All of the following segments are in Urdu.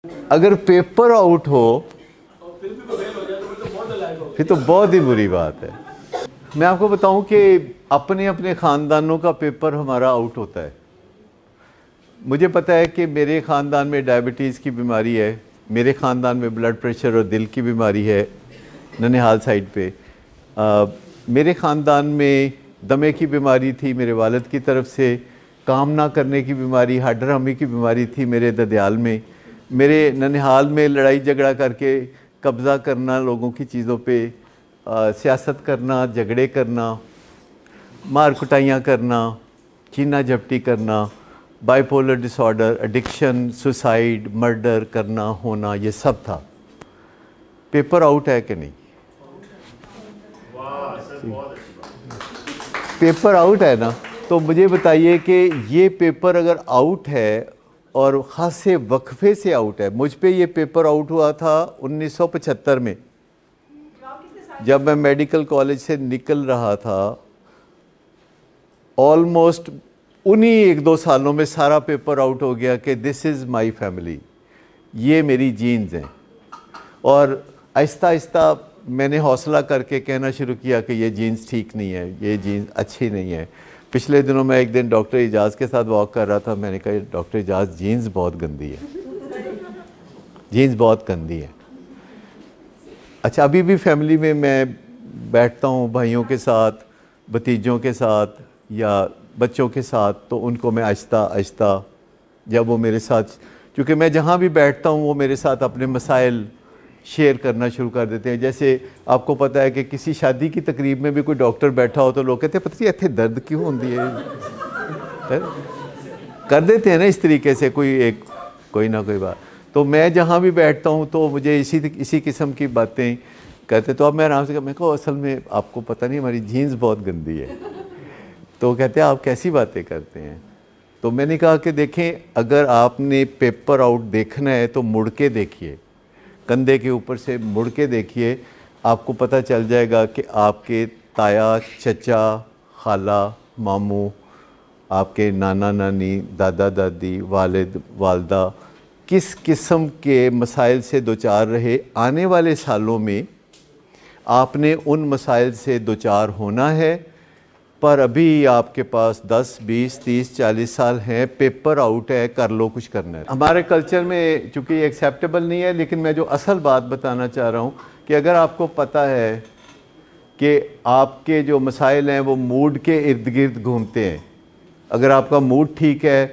اگر پیپر آؤٹ ہو پھر تو بہت ہی بری بات ہے۔ میں آپ کو بتاؤں کہ اپنے اپنے خاندانوں کا پیپر ہمارا آؤٹ ہوتا ہے۔ مجھے پتہ ہے کہ میرے خاندان میں ڈائبٹیز کی بیماری ہے، میرے خاندان میں بلڈ پریشر اور دل کی بیماری ہے ننہال سائڈ پہ، میرے خاندان میں دمے کی بیماری تھی میرے والد کی طرف سے، کام نہ کرنے کی بیماری، ہڈ ہمی کی بیماری تھی میرے ددیال میں، میرے ننہال میں لڑائی جھگڑا کر کے قبضہ کرنا لوگوں کی چیزوں پہ، سیاست کرنا، جھگڑے کرنا، مار کٹائیاں کرنا، چینا جھپٹی کرنا، bipolar disorder, addiction, suicide, murder کرنا ہونا، یہ سب تھا۔ پیپر آؤٹ ہے کہ نہیں؟ پیپر آؤٹ ہے نا؟ تو مجھے بتائیے کہ یہ پیپر اگر آؤٹ ہے اور خاصے وقفے سے آؤٹ ہے، مجھ پہ یہ پیپر آؤٹ ہوا تھا 1975 میں جب میں میڈیکل کالج سے نکل رہا تھا۔ آلموسٹ انہی ایک دو سالوں میں سارا پیپر آؤٹ ہو گیا کہ دس از مائی فیملی، یہ میری جینز ہیں، اور آہستہ آہستہ میں نے حوصلہ کر کے کہنا شروع کیا کہ یہ جینز ٹھیک نہیں ہے، یہ جینز اچھی نہیں ہے۔ پچھلے دنوں میں ایک دن ڈاکٹر اعجاز کے ساتھ واک کر رہا تھا، میں نے کہا ڈاکٹر اعجاز جینز بہت گندی ہے، جینز بہت گندی ہے۔ اچھا، ابھی بھی فیملی میں بیٹھتا ہوں بھائیوں کے ساتھ، بھتیجوں کے ساتھ یا بچوں کے ساتھ، تو ان کو میں آہستہ آہستہ جب وہ میرے ساتھ، چونکہ میں جہاں بھی بیٹھتا ہوں وہ میرے ساتھ اپنے مسائل شیئر کرنا شروع کر دیتے ہیں۔ جیسے آپ کو پتہ ہے کہ کسی شادی کی تقریب میں بھی کوئی ڈاکٹر بیٹھا ہو تو لوگ کہتے ہیں پتہ نہیں اتنے درد کیوں ہوندی ہے، کر دیتے ہیں نا اس طریقے سے کوئی نہ کوئی بات۔ تو میں جہاں بھی بیٹھتا ہوں تو مجھے اسی قسم کی باتیں کہتے، تو اب میں آرام سے میں کہا اصل میں آپ کو پتہ نہیں ہماری جینز بہت گندی ہے۔ تو کہتے ہیں آپ کیسی باتیں کرتے ہیں؟ تو میں نے کہا کہ دیکھیں، اگر آپ نے پیپر آؤٹ دیکھنا ہے تو مڑ کے دیکھیے، کندھے کے اوپر سے مڑ کے دیکھیے، آپ کو پتہ چل جائے گا کہ آپ کے تایا، چچا، خالہ، ماموں، آپ کے نانا نانی، دادا دادی، والد والدہ کس قسم کے مسائل سے دوچار رہے۔ آنے والے سالوں میں آپ نے ان مسائل سے دوچار ہونا ہے، پر ابھی آپ کے پاس 10 20 30 40 سال ہیں، پیپر آؤٹ ہے، کر لو، کچھ کرنا ہے۔ ہمارے کلچر میں چونکہ یہ ایکسیپٹیبل نہیں ہے، لیکن میں جو اصل بات بتانا چاہ رہا ہوں کہ اگر آپ کو پتہ ہے کہ آپ کے جو مسائل ہیں وہ موڈ کے ارد گرد گھومتے ہیں، اگر آپ کا موڈ ٹھیک ہے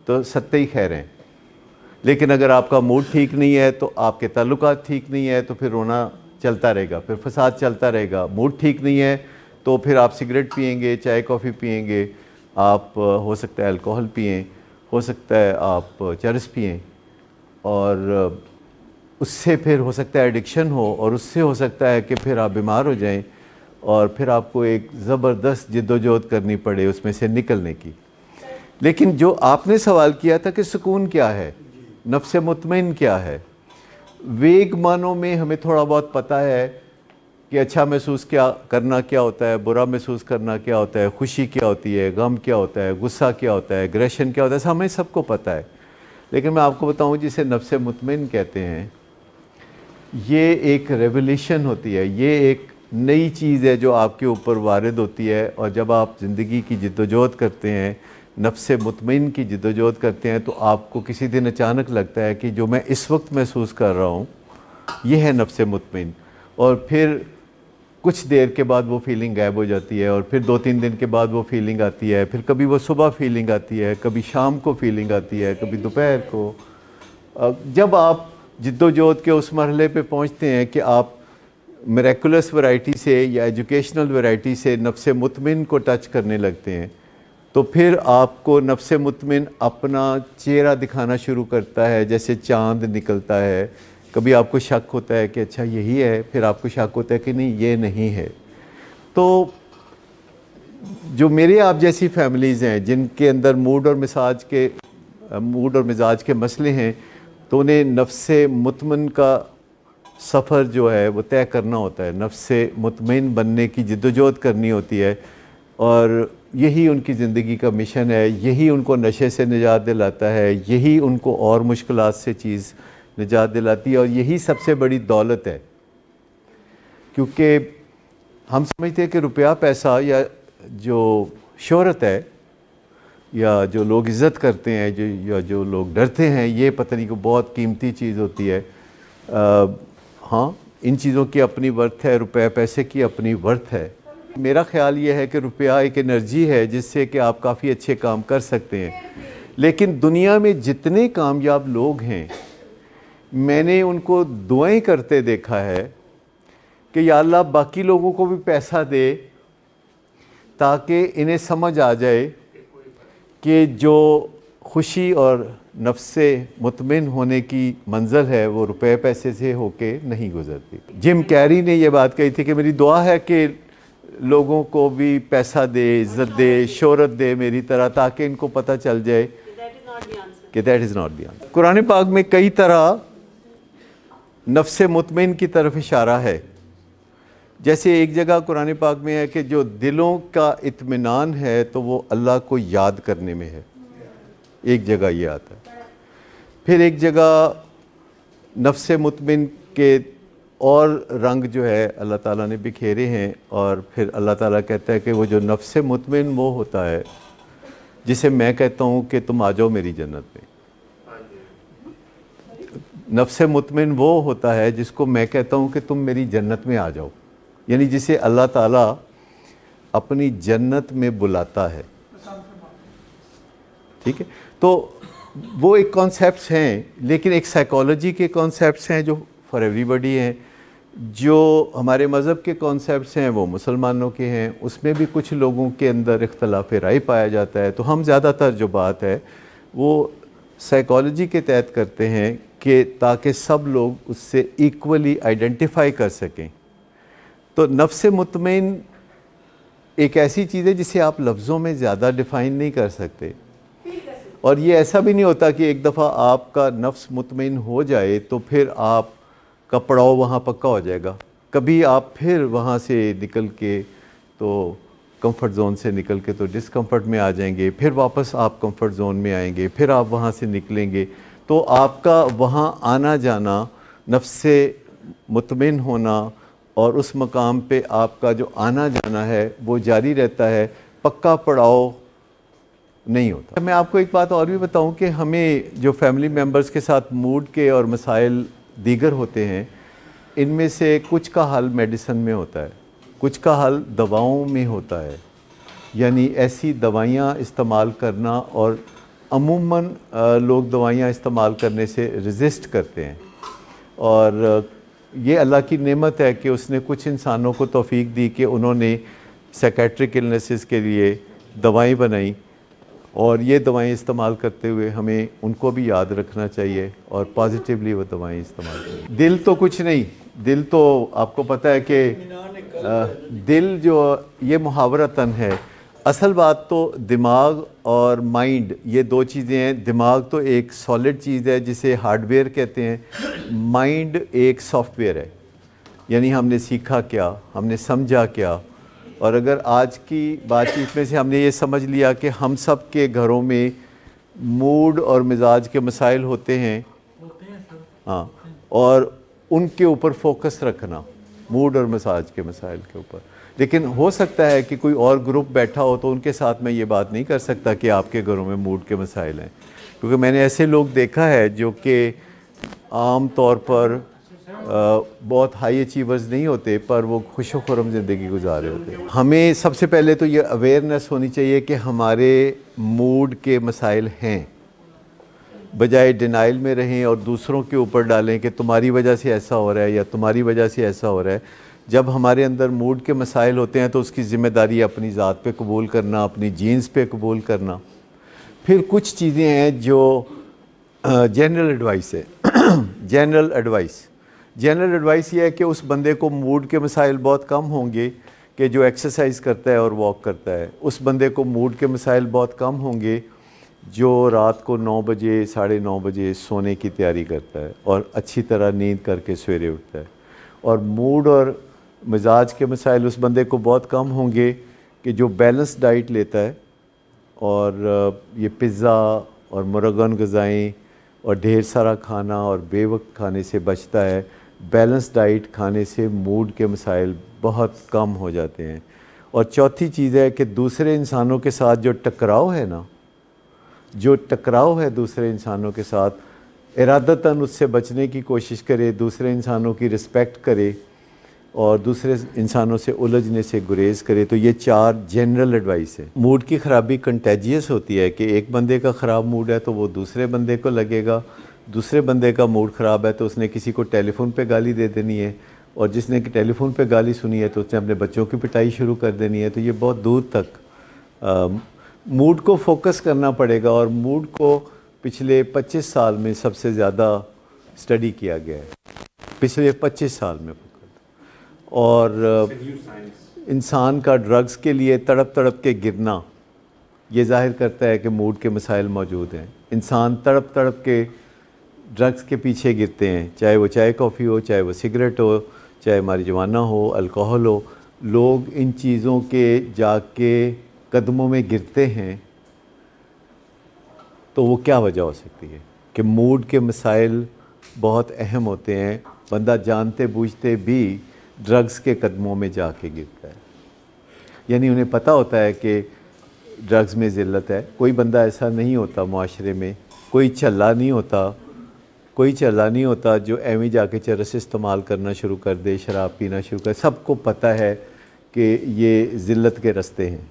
تو ستّے ہی خیر ہیں، لیکن اگر آپ کا موڈ ٹھیک نہیں ہے تو آپ کے تعلقات ٹھیک نہیں ہے، تو پھر رونا چلتا رہے گا، پھر فساد چلتا رہے گا۔ موڈ ٹھیک نہیں ہے تو پھر آپ سگریٹ پئیں گے، چائے کافی پئیں گے، آپ ہو سکتا ہے الکوہل پئیں، ہو سکتا ہے آپ چرس پئیں، اور اس سے پھر ہو سکتا ہے ایڈکشن ہو، اور اس سے ہو سکتا ہے کہ پھر آپ بیمار ہو جائیں اور پھر آپ کو ایک زبردست جدوجہد کرنی پڑے اس میں سے نکلنے کی۔ لیکن جو آپ نے سوال کیا تھا کہ سکون کیا ہے، نفس مطمئن کیا ہے، ویگ معنوں میں ہمیں تھوڑا بہت پتہ ہے کہ اچھا محسوس کرنا کیا ہوتا ہے، برا محسوس کرنا کیا ہوتا ہے، خوشی کیا ہوتی ہے، غم کیا ہوتا ہے، غصہ کیا ہوتا ہے، ایگریشن کیا ہوتا ہے، ہمیں سب کو پتہ ہے۔ لیکن میں آپ کو بتاؤں جسے نفس مطمئن کہتے ہیں، یہ ایک ریولیوشن ہوتی ہے، یہ ایک نئی چیز ہے جو آپ کے اوپر وارد ہوتی ہے، اور جب آپ زندگی کی جدوجہد کرتے ہیں، نفس مطمئن کی جدوجہد کرتے ہیں، تو آپ کو کسی دن اچانک لگتا ہے کہ جو میں اس وقت محسوس کر رہا ہوں یہ ہے نفس مطمئن، اور پھر کچھ دیر کے بعد وہ فیلنگ غائب ہو جاتی ہے، اور پھر 2-3 دن کے بعد وہ فیلنگ آتی ہے، پھر کبھی وہ صبح فیلنگ آتی ہے، کبھی شام کو فیلنگ آتی ہے، کبھی دوپہر کو۔ جب آپ جدوجہد کے اس مرحلے پہ پہنچتے ہیں کہ آپ میریکولس ورائٹی سے یا ایجوکیشنل ورائٹی سے نفس مطمئن کو ٹچ کرنے لگتے ہیں، تو پھر آپ کو نفس مطمئن اپنا چہرہ دکھانا شروع کرتا ہے، جیسے چاند نکلتا ہے۔ کبھی آپ کو شک ہوتا ہے کہ اچھا یہی ہے، پھر آپ کو شک ہوتا ہے کہ نہیں یہ نہیں ہے۔ تو جو میرے آپ جیسی فیملیز ہیں جن کے اندر موڈ اور مزاج کے مسئلے ہیں، تو انہیں نفس مطمئن کا سفر جو ہے وہ طے کرنا ہوتا ہے، نفس مطمئن بننے کی جدوجہد کرنی ہوتی ہے، اور یہی ان کی زندگی کا مشن ہے، یہی ان کو نشے سے نجات دلاتا ہے، یہی ان کو اور مشکلات سے چیز نجات دلاتی ہے، اور یہی سب سے بڑی دولت ہے. کیونکہ ہم سمجھتے ہیں کہ روپیہ پیسہ یا جو شہرت ہے یا جو لوگ عزت کرتے ہیں یا جو لوگ ڈرتے ہیں، یہ پتہ نہیں کہ بہت قیمتی چیز ہوتی ہے. ہاں، ان چیزوں کی اپنی ورتھ ہے، روپے پیسے کی اپنی ورتھ ہے. میرا خیال یہ ہے کہ روپیہ ایک انرجی ہے جس سے کہ آپ کافی اچھے کام کر سکتے ہیں. لیکن دنیا میں جتنے کامیاب لوگ ہیں، میں نے ان کو دعائیں کرتے دیکھا ہے کہ یا اللہ باقی لوگوں کو بھی پیسہ دے تاکہ انہیں سمجھ آ جائے کہ جو خوشی اور نفس سے مطمئن ہونے کی منزل ہے وہ روپے پیسے سے ہو کے نہیں گزرتی. جم کیری نے یہ بات کہی تھی کہ میری دعا ہے کہ لوگوں کو بھی پیسہ دے، عزت دے، شہرت دے میری طرح، تاکہ ان کو پتہ چل جائے کہ that is not the answer. قرآن پاک میں کئی طرح نفس مطمئن کی طرف اشارہ ہے. جیسے ایک جگہ قرآن پاک میں ہے کہ جو دلوں کا اطمینان ہے تو وہ اللہ کو یاد کرنے میں ہے، ایک جگہ یہ آتا ہے. پھر ایک جگہ نفس مطمئن کے اور رنگ جو ہے اللہ تعالیٰ نے بکھیرے ہیں، اور پھر اللہ تعالیٰ کہتا ہے کہ وہ جو نفس مطمئن وہ ہوتا ہے جسے میں کہتا ہوں کہ تم آ جاؤ میری جنت میں. نفس مطمئن وہ ہوتا ہے جس کو میں کہتا ہوں کہ تم میری جنت میں آ جاؤ، یعنی جسے اللہ تعالیٰ اپنی جنت میں بلاتا ہے. ٹھیک ہے، تو وہ ایک کانسیپٹس ہیں، لیکن ایک سائیکالوجی کے کانسیپٹس ہیں جو فار ایوری بڈی ہیں. جو ہمارے مذہب کے کانسیپٹس ہیں وہ مسلمانوں کے ہیں، اس میں بھی کچھ لوگوں کے اندر اختلاف رائے پایا جاتا ہے. تو ہم زیادہ تر جو بات ہے وہ سائیکالوجی کے تحت کرتے ہیں کہ تاکہ سب لوگ اس سے ایکولی آئیڈینٹیفائی کر سکیں. تو نفس مطمئن ایک ایسی چیز ہے جسے آپ لفظوں میں زیادہ ڈیفائن نہیں کر سکتے، اور یہ ایسا بھی نہیں ہوتا کہ ایک دفعہ آپ کا نفس مطمئن ہو جائے تو پھر آپ کا پڑاؤ وہاں پکا ہو جائے گا. کبھی آپ پھر وہاں سے نکل کے تو کمفرٹ زون سے نکل کے تو ڈسکمفرٹ میں آ جائیں گے، پھر واپس آپ کمفرٹ زون میں آئیں گے، پھر آپ وہاں سے نکلیں گے. تو آپ کا وہاں آنا جانا، نفس سے مطمئن ہونا اور اس مقام پہ آپ کا جو آنا جانا ہے وہ جاری رہتا ہے، پکا پڑاؤ نہیں ہوتا. میں آپ کو ایک بات اور بھی بتاؤں کہ ہمیں جو فیملی ممبرز کے ساتھ موڈ کے اور مسائل دیگر ہوتے ہیں، ان میں سے کچھ کا حل میڈیسن میں ہوتا ہے، کچھ کا حل دواؤں میں ہوتا ہے. یعنی ایسی دوائیاں استعمال کرنا، اور عموماً لوگ دوائیاں استعمال کرنے سے ریزسٹ کرتے ہیں، اور یہ اللہ کی نعمت ہے کہ اس نے کچھ انسانوں کو توفیق دی کہ انہوں نے سائیکیٹرک النیسز کے لیے دوائیں بنائیں، اور یہ دوائیں استعمال کرتے ہوئے ہمیں ان کو بھی یاد رکھنا چاہیے اور پازیٹیولی وہ دوائیں استعمال کریں. دل تو کچھ نہیں، دل تو آپ کو پتہ ہے کہ دل جو یہ محاورتاً ہے، اصل بات تو دماغ اور مائنڈ یہ دو چیزیں ہیں. دماغ تو ایک سالڈ چیز ہے جسے ہارڈ ویئر کہتے ہیں، مائنڈ ایک سافٹ ویئر ہے. یعنی ہم نے سیکھا کیا، ہم نے سمجھا کیا. اور اگر آج کی بات چیت میں سے ہم نے یہ سمجھ لیا کہ ہم سب کے گھروں میں موڈ اور مزاج کے مسائل ہوتے ہیں، ہاں، اور ان کے اوپر فوکس رکھنا، موڈ اور مزاج کے مسائل کے اوپر. لیکن ہو سکتا ہے کہ کوئی اور گروپ بیٹھا ہو تو ان کے ساتھ میں یہ بات نہیں کر سکتا کہ آپ کے گھروں میں موڈ کے مسائل ہیں، کیونکہ میں نے ایسے لوگ دیکھا ہے جو کہ عام طور پر بہت ہائی اچیورز نہیں ہوتے پر وہ خوش و خرم زندگی گزار رہے ہوتے ہیں. ہمیں سب سے پہلے تو یہ اویئرنیس ہونی چاہیے کہ ہمارے موڈ کے مسائل ہیں، بجائے ڈینائل میں رہیں اور دوسروں کے اوپر ڈالیں کہ تمہاری وجہ سے ایسا ہو رہا ہے یا تمہاری وجہ سے ایسا ہو رہا ہے. جب ہمارے اندر موڈ کے مسائل ہوتے ہیں تو اس کی ذمہ داری اپنی ذات پہ قبول کرنا، اپنی جینز پہ قبول کرنا. پھر کچھ چیزیں ہیں جو جنرل ایڈوائس ہے. جنرل ایڈوائس یہ ہے کہ اس بندے کو موڈ کے مسائل بہت کم ہوں گے کہ جو ایکسرسائز کرتا ہے اور واک کرتا ہے. اس بندے کو موڈ کے مسائل بہت کم ہوں گے جو رات کو 9 بجے 9:30 بجے سونے کی تیاری کرتا ہے اور اچھی طرح نیند کر کے سویرے اٹھتا ہے. اور موڈ اور مزاج کے مسائل اس بندے کو بہت کم ہوں گے کہ جو بیلنس ڈائٹ لیتا ہے اور یہ پزا اور مرغن غذائیں اور ڈھیر سارا کھانا اور بے وقت کھانے سے بچتا ہے. بیلنس ڈائٹ کھانے سے موڈ کے مسائل بہت کم ہو جاتے ہیں. اور چوتھی چیز ہے کہ دوسرے انسانوں کے ساتھ جو ٹکراؤ ہے نا، جو ٹکراؤ ہے دوسرے انسانوں کے ساتھ، ارادتاً اس سے بچنے کی کوشش کرے، دوسرے انسانوں کی رسپیکٹ کرے اور دوسرے انسانوں سے الجھنے سے گریز کرے. تو یہ 4 جنرل ایڈوائس ہے. موڈ کی خرابی کنٹیجیس ہوتی ہے کہ ایک بندے کا خراب موڈ ہے تو وہ دوسرے بندے کو لگے گا، دوسرے بندے کا موڈ خراب ہے تو اس نے کسی کو ٹیلی فون پہ گالی دے دینی ہے، اور جس نے ٹیلی فون پہ گالی سنی ہے تو اس نے اپنے بچوں کی پٹائی شروع کر دینی ہے. تو یہ بہت دور تک موڈ کو فوکس کرنا پڑے گا. اور موڈ کو پچھلے 25 سال میں سب سے زیادہ اسٹڈی کیا گیا ہے، پچھلے 25 سال میں. اور انسان کا ڈرگز کے لیے تڑپ تڑپ کے گرنا یہ ظاہر کرتا ہے کہ موڈ کے مسائل موجود ہیں. انسان تڑپ تڑپ کے ڈرگز کے پیچھے گرتے ہیں، چاہے وہ چائے کافی ہو، چاہے وہ سگریٹ ہو، چاہے ماریجوانا ہو، الکوہل ہو. لوگ ان چیزوں کے جا کے قدموں میں گرتے ہیں. تو وہ کیا وجہ ہو سکتی ہے کہ موڈ کے مسائل بہت اہم ہوتے ہیں. بندہ جانتے بوجھتے بھی ڈرگز کے قدموں میں جا کے گرتا ہے. یعنی انہیں پتہ ہوتا ہے کہ ڈرگز میں ذلت ہے. کوئی بندہ ایسا نہیں ہوتا معاشرے میں، کوئی چلا نہیں ہوتا جو ایویں جا کے چرس استعمال کرنا شروع کر دے، شراب پینا شروع کر. سب کو پتہ ہے کہ یہ ذلت کے رستے ہیں.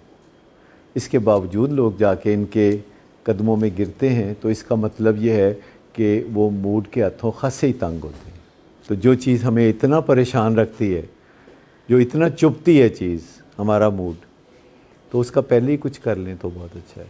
اس کے باوجود لوگ جا کے ان کے قدموں میں گرتے ہیں. تو اس کا مطلب یہ ہے کہ وہ موڈ کے ہاتھوں خاصے ہی تنگ ہوتے ہیں. تو جو چیز ہمیں اتنا پریشان رکھتی ہے، جو اتنا چبھتی ہے چیز، ہمارا موڈ، تو اس کا پہلے ہی کچھ کر لیں تو بہت اچھا ہے.